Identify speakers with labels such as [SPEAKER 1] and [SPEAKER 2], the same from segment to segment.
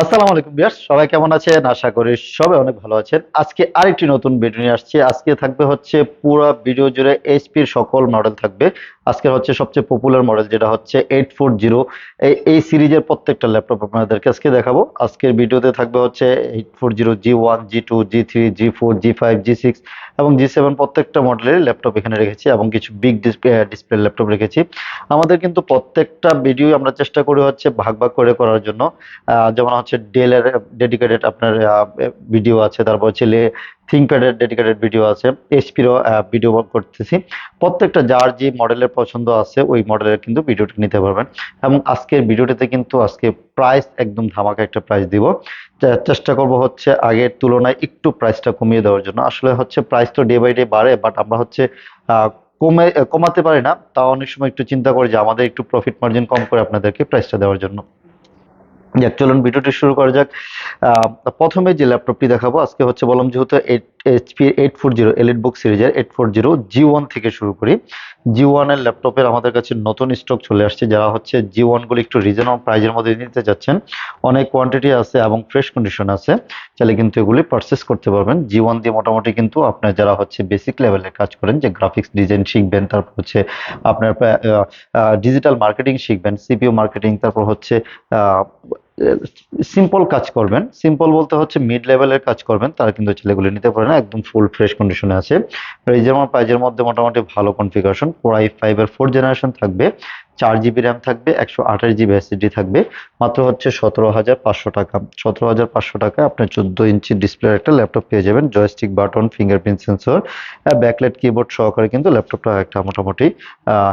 [SPEAKER 1] আসসালামু আলাইকুম ভিউয়ার্স, সবাই কেমন আছেন? আশা করি সবাই অনেক ভালো আছেন। আজকে আরেকটি নতুন ভিডিও নিয়ে আসছি। আজকে থাকবে হচ্ছে পুরো ভিডিও জুড়ে এইচপির সকল মডেল থাকবে। আজকের হচ্ছে সবচেয়ে পপুলার মডেল যেটা হচ্ছে 840। এই সিরিজের প্রত্যেকটা ল্যাপটপ আপনাদেরকে আজকে দেখাবো। আজকের ভিডিওতে থাকবে হচ্ছে 840 G1 G2 G3 G4 G5 G6 এবং G7 প্রত্যেকটা মডেলের ল্যাপটপ এখানে রেখেছি এবং কিছু বিগ ডিসপ্লে ল্যাপটপ রেখেছি। আমাদের কিন্তু প্রত্যেকটা ভিডিও আমরা চেষ্টা করি হচ্ছে ভাগ ভাগ করে করার জন্য। যেমন হচ্ছে ডেলের ডেডিকেটেড আপনার ভিডিও আছে, তারপর হচ্ছে থিঙ্কপ্যাডের ডেডিকেটেড ভিডিও আছে, এইচপিরও ভিডিও করতেছি। প্রত্যেকটা যার যে মডেলের পছন্দ আছে ওই মডেলের কিন্তু ভিডিওটা নিতে পারবেন। এবং আজকের ভিডিওটিতে কিন্তু আজকে প্রাইস একদম ধামাকা একটা প্রাইস দিব। চেষ্টা করব হচ্ছে আগের তুলনায় একটু প্রাইসটা কমিয়ে দেওয়ার জন্য। আসলে হচ্ছে প্রাইস তো ডে বাই ডে বাড়ে, বাট আমরা হচ্ছে আহ, কমাতে পারি না। তাও অনেক সময় একটু চিন্তা করি যে আমাদের একটু প্রফিট মার্জিন কম করে আপনাদেরকে প্রাইসটা দেওয়ার জন্য। যাক, চলুন ভিডিওটি শুরু করা যাক। আহ, প্রথমে যে ল্যাপটপটি দেখাবো আজকে হচ্ছে বললাম যেহেতু এইচপি 840 এলিট বুক সিরিজের 840 G1 থেকে শুরু করি। G1 এর ল্যাপটপের আমাদের কাছে নতুন স্টক চলে আসছে। যারা হচ্ছে G1 গুলো একটু রিজনেবল প্রাইজের মধ্যে নিতে যাচ্ছেন, অনেক কোয়ান্টিটি আছে এবং ফ্রেশ কন্ডিশন আছে, চাইলে কিন্তু এগুলি পারচেস করতে পারবেন। G1 দিয়ে মোটামুটি কিন্তু আপনার যারা হচ্ছে বেসিক লেভেলের কাজ করেন, যে গ্রাফিক্স ডিজাইন শিখবেন, তারপর হচ্ছে আপনার ডিজিটাল মার্কেটিং শিখবেন, সিপিও মার্কেটিং, তারপর হচ্ছে সিম্পল কাজ করবেন, সিম্পল বলতে হচ্ছে মিড লেভেলের কাজ করবেন, তারা কিন্তু ছেলেগুলো নিতে পারে না, একদম ফুল ফ্রেশ কন্ডিশনে আছে। রিজনেবল প্রাইজের মধ্যে মোটামুটি ভালো কনফিগারেশন, কোর i5 এর 4 জেনারেশন থাকবে, 4 জিবি র্যাম থাকবে, 128 জিবি এসএসডি থাকবে। মাত্র হচ্ছে 17,500 টাকা। 17,500 টাকায় আপনি 14 ইঞ্চি ডিসপ্লের একটা ল্যাপটপ পেয়ে যাবেন, joystick button, fingerprint sensor, backlight keyboard সহকারে কিন্তু ল্যাপটপটা একটা মোটামুটি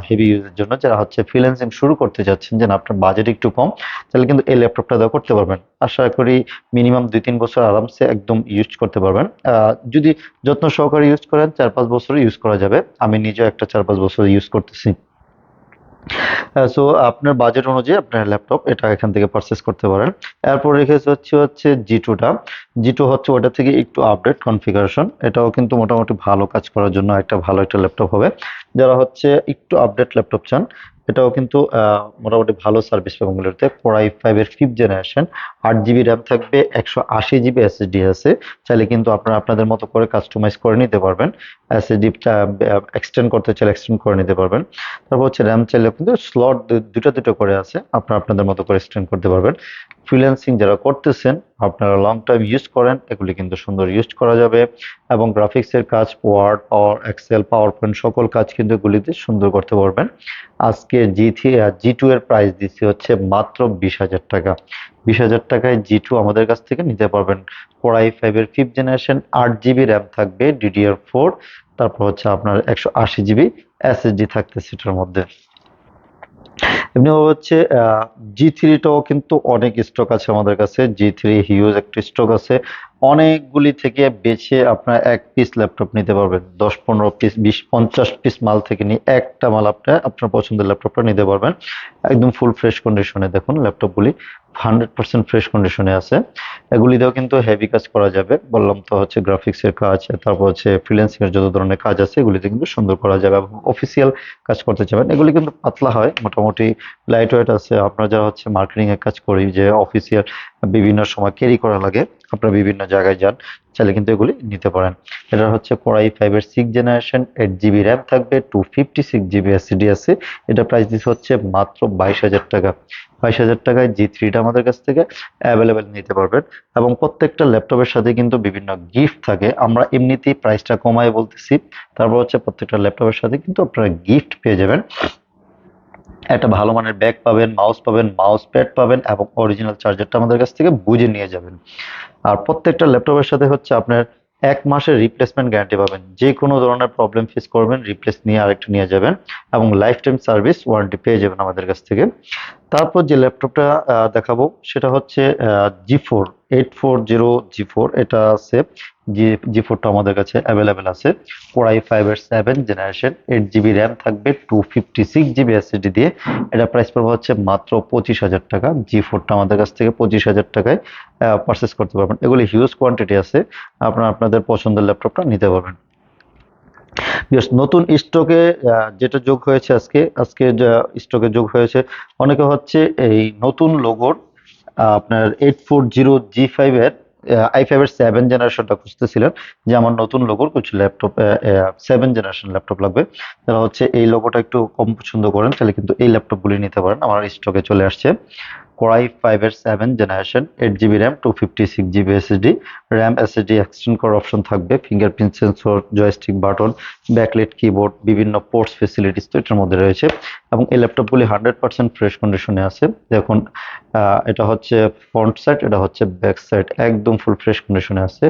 [SPEAKER 1] হেভি ইউজের জন্য, যারা হচ্ছে ফ্রিল্যান্সিং শুরু করতে যাচ্ছেন, যেন আপনার বাজেট একটু কম, তাহলে কিন্তু এই ল্যাপটপটা দিয়ে করতে পারবেন। আশা করি মিনিমাম 2-3 বছর আরামসে একদম ইউজ করতে পারবেন। যদি যত্ন সহকারে ইউজ করেন 4-5 বছর ইউজ করা যাবে। আমি নিজেও একটা 4-5 বছর ইউজ করতেছি। সো আপনার বাজেট অনুযায়ী আপনার ল্যাপটপ এটা এখান থেকে পারচেস করতে পারেন। এরপর রেখেছে হচ্ছে জি টুটা। জি টু হচ্ছে ওটা থেকে একটু আপডেট কনফিগারেশন, এটাও কিন্তু মোটামুটি ভালো কাজ করার জন্য একটা ভালো একটা ল্যাপটপ হবে। যারা হচ্ছে একটু আপডেট ল্যাপটপ চান, এটাও কিন্তু মোটামুটি ভালো সার্ভিস পাবেন এগুলোতে। কোর i5 এর 5th জেনারেশন, 8 জিবি র্যাম থাকবে, 128 জিবি এসএসডি আছে, চাইলে কিন্তু আপনারা আপনাদের মতো করে কাস্টমাইজ করে নিতে পারবেন। এসএসডি এক্সটেন্ড করতে চাইলে এক্সটেন্ড করে নিতে পারবেন। তারপর হচ্ছে র্যাম চাইলে কিন্তু স্লট দুটো দুটো করে আছে, আপনারা আপনাদের মতো করে এক্সটেন্ড করতে পারবেন। ফ্রিল্যান্সিং যারা করতেছেন, আপনারা লং টাইম ইউজ করেন, এগুলি কিন্তু সুন্দর ইউজ করা যাবে। এবং গ্রাফিক্সের কাজ, ওয়ার্ড, পাওয়ার, এক্সেল, পাওয়ার পয়েন্ট সকল কাজ কিন্তু এগুলিতে সুন্দর করতে পারবেন। আজকে জি টু এর প্রাইস দিচ্ছি হচ্ছে মাত্র 20,000 টাকা। 20,000 টাকায় জি টু আমাদের কাছ থেকে নিতে পারবেন। কোর i5 এর 5th জেনারেশন, 8 জিবি র্যাম থাকবে, DDR4, তারপর হচ্ছে আপনার 128 জিবি এসএসডি থাকতেছে এটার মধ্যে। এমনিভাবে হচ্ছে জি থ্রিটাও কিন্তু অনেক স্টক আছে আমাদের কাছে। জি3 হিউজ একটা স্টক আছে। অনেকগুলি থেকে বেছে আপনার এক পিস ল্যাপটপ নিতে পারবেন, 10-15 পিস, 20-50 পিস মাল থেকে নিয়ে একটা মাল আপনার পছন্দের ল্যাপটপটা নিতে পারবেন। একদম ফুল ফ্রেশ কন্ডিশনে দেখুন ল্যাপটপগুলি 100% ফ্রেশ কন্ডিশনে আছে। এগুলিতেও কিন্তু হেভি কাজ করা যাবে, বললাম তো হচ্ছে গ্রাফিক্সের কাজ, তারপর হচ্ছে ফ্রিল্যান্সিং এর যত ধরনের কাজ আছে এগুলিতে কিন্তু সুন্দর করা যাবে। এবং অফিসিয়াল কাজ করতে চাবেন, এগুলি কিন্তু পাতলা হয়, মোটামুটি লাইট ওয়েট আছে। আপনারা যারা হচ্ছে মার্কেটিং এর কাজ করি, যে অফিসিয়াল বিভিন্ন সময় ক্যারি করা লাগে, আপনারা বিভিন্ন জায়গায় যান, চাইলে কিন্তু এগুলি নিতে পারেন। এটা হচ্ছে কোর i5 এর 6th জেনারেশন, 8 জিবি র্যাম থাকবে, 256 জিবি এসএসডি আছে। এটা প্রাইস দিচ্ছে হচ্ছে মাত্র 22,000 টাকা। 22,000 টাকায় জি3টা আমাদের কাছ থেকে অ্যাভেলেবেল নিতে পারবেন। এবং প্রত্যেকটা ল্যাপটপের সাথে কিন্তু বিভিন্ন গিফট থাকে, আমরা এমনিতেই প্রাইসটা কমায় বলতেছি। তারপর হচ্ছে প্রত্যেকটা ল্যাপটপের সাথে কিন্তু আপনারা গিফট পেয়ে যাবেন। একটা ভালো মানের ব্যাগ পাবেন, মাউস পাবেন, মাউস প্যাড পাবেন এবং অরিজিনাল চার্জারটা আমাদের কাছ থেকে বুঝে নিয়ে যাবেন। আর প্রত্যেকটা ল্যাপটপের সাথে হচ্ছে আপনার 1 মাসের রিপ্লেসমেন্ট গ্যারান্টি পাবেন। যে কোনো ধরনের প্রবলেম ফেস করবেন, রিপ্লেস নিয়ে আরেকটা নিয়ে যাবেন এবং লাইফ টাইম সার্ভিস ওয়ারেন্টি পেয়ে যাবেন আমাদের কাছ থেকে। তারপর যে ল্যাপটপটা দেখাবো সেটা হচ্ছে জি4 840 G4, এটা আছে। জি4টা আমাদের কাছে অ্যাভেলেবেল আছে। কোর i5 এর 7th জেনারেশন, 8 জিবি র্যাম থাকবে, 256 জিবি এসএসডি দিয়ে। এটা প্রাইস পড়বে হচ্ছে মাত্র 25,000 টাকা। জি4টা আমাদের কাছ থেকে 25,000 টাকায় পারচেস করতে পারবেন। এগুলি হিউজ কোয়ান্টিটি আছে, আপনারা আপনাদের পছন্দের ল্যাপটপটা নিতে পারবেন। Yes, নতুন স্টকে যেটা যোগ হয়েছে আজকে আজকে স্টকে যোগ হয়েছে, অনেকে হচ্ছে এই নতুন লোগোর আপনার 840 G5 এর i5 এর 7 জেনারেশনটা খুঁজতেছিলেন, যে আমার নতুন লোগোর কিছু ল্যাপটপ 7 জেনারেশন ল্যাপটপ লাগবে, তারা হচ্ছে এই লোগোটা একটু কম পছন্দ করেন, তাহলে কিন্তু এই ল্যাপটপগুলি নিতে পারেন, আমার স্টকে চলে আসছে। কোরাই 5 এর 7 generation, 8 GB RAM, 256 GB SSD, RAM SSD extend করার অপশন থাকবে, fingerprint sensor, joystick button, backlight keyboard, বিভিন্ন পোর্টস ফেসিলিটিস তো এটার মধ্যে রয়েছে। এবং এই ল্যাপটপগুলি 100% ফ্রেশ কন্ডিশনে আছে। দেখুন, এটা হচ্ছে ফ্রন্ট সাইড, এটা হচ্ছে ব্যাক সাইড, একদম ফুল ফ্রেশ কন্ডিশনে আছে।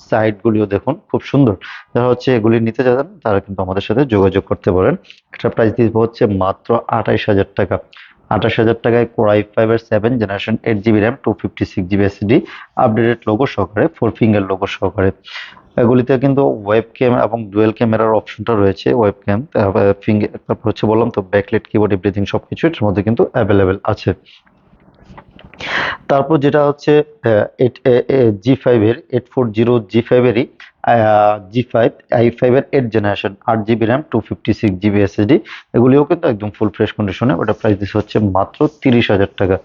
[SPEAKER 1] সাইডগুলিও দেখুন খুব সুন্দর। যারা হচ্ছে এগুলি নিতে চান তারা কিন্তু আমাদের সাথে যোগাযোগ করতে পারেন। এটা প্রাইস দিব হচ্ছে মাত্র 28,000 টাকা। 28,000 টাকায় কোরাই 5 এর 7 generation, 8 GB RAM, 256 GB SSD, updated logo সহকারে, 4 ফিঙ্গার লোগো সহকারে। এগুলিতে কিন্তু ওয়েব ক্যাম এবং ডুয়েল ক্যামেরার অপশনটা রয়েছে। ওয়েব ক্যাম, ফিঙ্গার, তারপর হচ্ছে বললাম তো ব্যাকলাইট কিবোর্ড, এভরিথিং সবকিছু এটার মধ্যে কিন্তু অ্যাভেলেবেল আছে। তারপর যেটা হচ্ছে জি ফাইভ এর 840 G5 এরই i5 এর 8 generation, 8 GB RAM, 256 GB SSD, এগুলিও কিন্তু একদম ফুল ফ্রেশ কন্ডিশনে। ওটা প্রাইস দিচ্ছে হচ্ছে মাত্র 30,000 টাকা।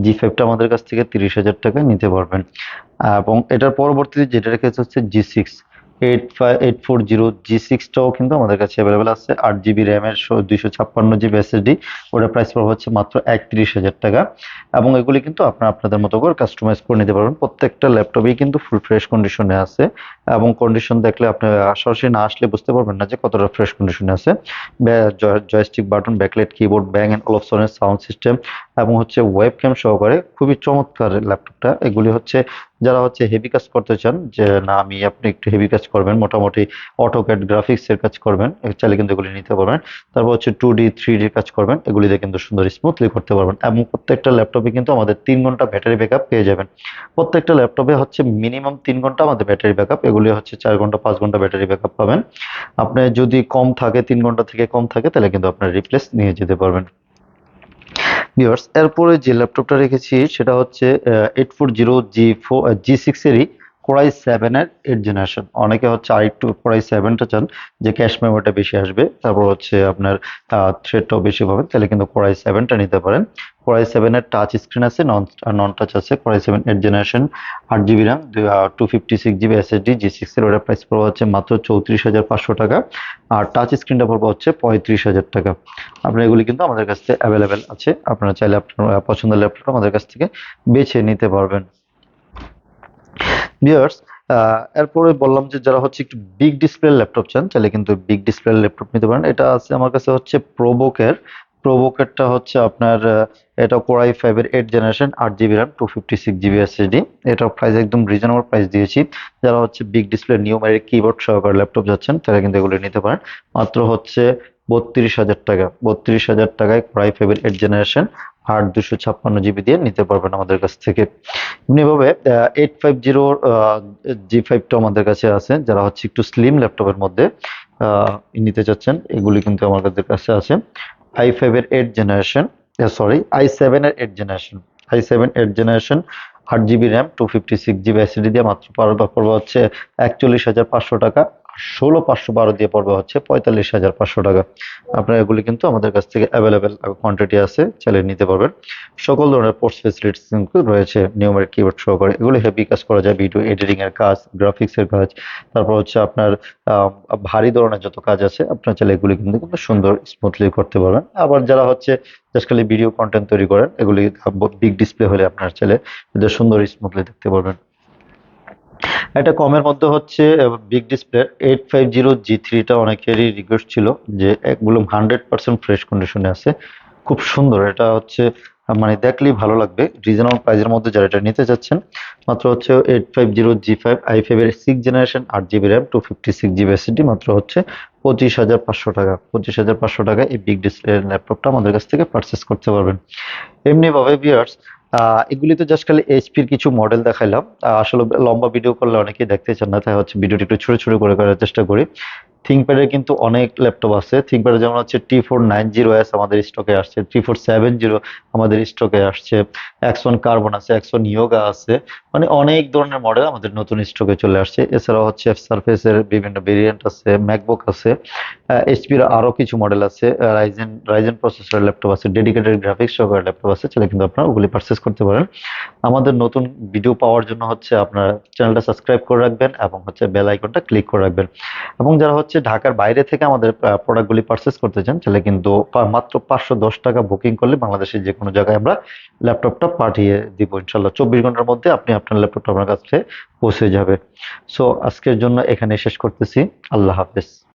[SPEAKER 1] জি5টা আমাদের কাছ থেকে 30,000 টাকায় নিতে পারবেন। এবং এটার পরবর্তীতে যেটা রেখেছে হচ্ছে জি6, 840 G6টাও কিন্তু আমাদের কাছে অ্যাভেলেবেল আছে, 8 জিবি র্যামের, 256 জিবি এসএসডি। ওটার প্রাইস পড়বে হচ্ছে মাত্র 31,000 টাকা। এবং এগুলি কিন্তু আপনারা আপনাদের মতো করে কাস্টমাইজ করে নিতে পারবেন। প্রত্যেকটা ল্যাপটপই কিন্তু ফুল ফ্রেশ কন্ডিশনে আছে, এবং কন্ডিশন দেখলে আপনি সরাসরি না আসলে বুঝতে পারবেন না যে কতটা ফ্রেশ কন্ডিশনে আছে। Joystick button, backlight keyboard, Bang and অলপসনের সাউন্ড সিস্টেম, এবং হচ্ছে ওয়েবক্যাম সহকারে খুবই চমৎকার ল্যাপটপটা। এগুলি হচ্ছে যারা হচ্ছে হেভি কাজ করতে চান, যে না আমি আপনি একটু হেভি কাজ করবেন, মোটামুটি অটোক্যাড গ্রাফিক্স এর কাজ করবেন, চাইলে কিন্তু এগুলি নিতে পারবেন। তারপর হচ্ছে 2D 3D কাজ করবেন, এগুলিতে কিন্তু সুন্দর স্মুথলি করতে পারবেন। এবং প্রত্যেকটা ল্যাপটপে কিন্তু আমাদের 3 ঘন্টা ব্যাটারি ব্যাকআপ পেয়ে যাবেন। প্রত্যেকটা ল্যাপটপে হচ্ছে মিনিমাম 3 ঘন্টা আমাদের ব্যাটারি ব্যাকআপ, এগুলি হচ্ছে 4 ঘন্টা 5 ঘন্টা ব্যাটারি ব্যাকআপ পাবেন। আপনার যদি কম থাকে, 3 ঘন্টা থেকে কম থাকে, তাহলে কিন্তু আপনার রিপ্লেস নিয়ে যেতে পারবেন। ভিউয়ার্স, এরপরে যে ল্যাপটপটা রেখেছি সেটা হচ্ছে 840 G6 এরই কোরাই 7 এর 8 জেনারেশন। অনেকে হচ্ছে আরেকটু কোরাই 7টা চান, যে ক্যাশ মেমোরিটা বেশি আসবে, তারপর হচ্ছে আপনার থ্রেডটাও বেশি পাবেন, তাহলে কিন্তু কোরাই 7টা নিতে পারেন। কোরাই 7 এর টাচ স্ক্রিন আছে, নন টাচ আছে। Core i 7 8 generation, 8 GB RAM, 256 GB SSD, জি6 এর। ওটা প্রাইস পড়বে হচ্ছে মাত্র 34,500 টাকা। আর টাচ স্ক্রিনটা পড়বে হচ্ছে 35,000 টাকা। আপনার এগুলি কিন্তু আমাদের কাছ থেকে অ্যাভেলেবেল আছে, আপনারা চাইলে আপনার পছন্দের ল্যাপটপ আমাদের কাছ থেকে বেছে নিতে পারবেন। ভিউয়ার্স, এরপরে বললাম যে যারা হচ্ছে একটু বিগ ডিসপ্লে ল্যাপটপ চান, চাইলে কিন্তু বিগ ডিসপ্লে ল্যাপটপ নিতে পারেন। এটা আছে আমার কাছে হচ্ছে প্রোবোকের। প্রোবোকেরটা হচ্ছে আপনার এটা কোরাই 5 এর 8 generation, 8 GB RAM, 256 GB SSD. এটা প্রাইস একদম রিজনেবল প্রাইস দিয়েছি। যারা হচ্ছে বিগ ডিসপ্লে নিউমেরিক কিবোর্ড সহকারে ল্যাপটপ যাচ্ছেন, তারা কিন্তু এগুলো নিতে পারেন। মাত্র হচ্ছে 32,000 টাকা। 32,000 টাকায় কোরাই 5 এর 8 জেনারেশন, 256 জিবি দিয়ে নিতে পারবেন আমাদের কাছ থেকে। এমনিভাবে 850 জি5টা আমাদের কাছে আছে। যারা হচ্ছে একটু স্লিম ল্যাপটপের মধ্যে নিতে চাচ্ছেন, এগুলি কিন্তু আমাদের কাছে আছে। i5 এর 8 জেনারেশন, আই সেভেন এর 8 generation, i7 8 generation, 8 GB RAM, 256 GB SSD দিয়ে মাত্র পড়বে হচ্ছে 41,500 টাকা। 16,512 দিয়ে পড়বে হচ্ছে 45,500 টাকা। আপনারা এগুলি কিন্তু আমাদের কাছ থেকে অ্যাভেলেবেল কোয়ান্টিটি আছে, চালিয়ে নিতে পারবেন। সকল ধরনের পোর্টস ফেসিলিটিস কিন্তু রয়েছে নিউমেরিক কিবোর্ড সহকারে। এগুলো হেভি কাজ করা যায়, ভিডিও এডিটিং এর কাজ, গ্রাফিক্স এর কাজ, তারপর হচ্ছে আপনার আহ, ভারী ধরনের যত কাজ আছে, আপনার চাইলে এগুলি কিন্তু কিন্তু সুন্দর স্মুথলি করতে পারবেন। আবার যারা হচ্ছে জাস্ট খালি ভিডিও কন্টেন্ট তৈরি করেন, এগুলি বিগ ডিসপ্লে হলে আপনার চাইলে এদের সুন্দর স্মুথলি দেখতে পারবেন। এটা কমের মধ্যে হচ্ছে বিগ ডিসপ্লে 850 G3টা অনেকেরই রিকোয়েস্ট ছিল, যে এগুলো 100% ফ্রেশ কন্ডিশনে আছে, খুব সুন্দর। এটা হচ্ছে মানে দেখলেই ভালো লাগবে। রিজনেবল প্রাইসের মধ্যে যারা এটা নিতে চাচ্ছেন, মাত্র হচ্ছে 850 G5 i5 এর 6 generation, 8 GB RAM, 256 GB SSD, মাত্র হচ্ছে 25,500 টাকা। 25,500 টাকায় এই বিগ ডিসপ্লে ল্যাপটপটা আমাদের কাছ থেকে পারচেস করতে পারবেন। এমনি ভাবে ভিউয়ার্স, এগুলিতে জাস্ট খালি এইচপির কিছু মডেল দেখাইলাম। আসলে লম্বা ভিডিও করলে অনেকেই দেখতে চান না, তাই হচ্ছে ভিডিওটি একটু ছোট ছোট করে করার চেষ্টা করি। থিঙ্কপ্যাডের কিন্তু অনেক ল্যাপটপ আছে। থিঙ্কপ্যাডের যেমন হচ্ছে T490S আমাদের স্টকে আসছে, T470 আমাদের স্টকে আসছে, X1 কার্বন আছে, X1 ইয়োগা আছে। মানে অনেক ধরনের মডেল আমাদের নতুন স্টকে চলে আসছে। এছাড়াও হচ্ছে সারফেসের বিভিন্ন ভেরিয়েন্ট আছে, ম্যাকবুক আছে, এইচপির আরো কিছু মডেল আছে, রাইজেন প্রসেসরের ল্যাপটপ আছে, ডেডিকেটেড গ্রাফিক্স সহকারে ল্যাপটপ আছে, চাইলে কিন্তু আপনারা ওগুলি পারচেস করতে পারেন। আমাদের নতুন ভিডিও পাওয়ার জন্য হচ্ছে আপনার চ্যানেলটা সাবস্ক্রাইব করে রাখবেন এবং হচ্ছে বেল আইকনটা ক্লিক করে রাখবেন। এবং যারা হচ্ছে ঢাকার বাইরে থেকে আমাদের প্রোডাক্টগুলি পারচেস করতে চান, তাহলে কিন্তু মাত্র 510 টাকা বুকিং করলে বাংলাদেশের যে কোনো জায়গায় আমরা ল্যাপটপটা পাঠিয়ে দিব ইনশাল্লাহ। 24 ঘন্টার মধ্যে আপনি আপনার ল্যাপটপটা আপনার কাছে পৌঁছে যাবে। সো আজকের জন্য এখানে শেষ করতেছি। আল্লাহ হাফেজ।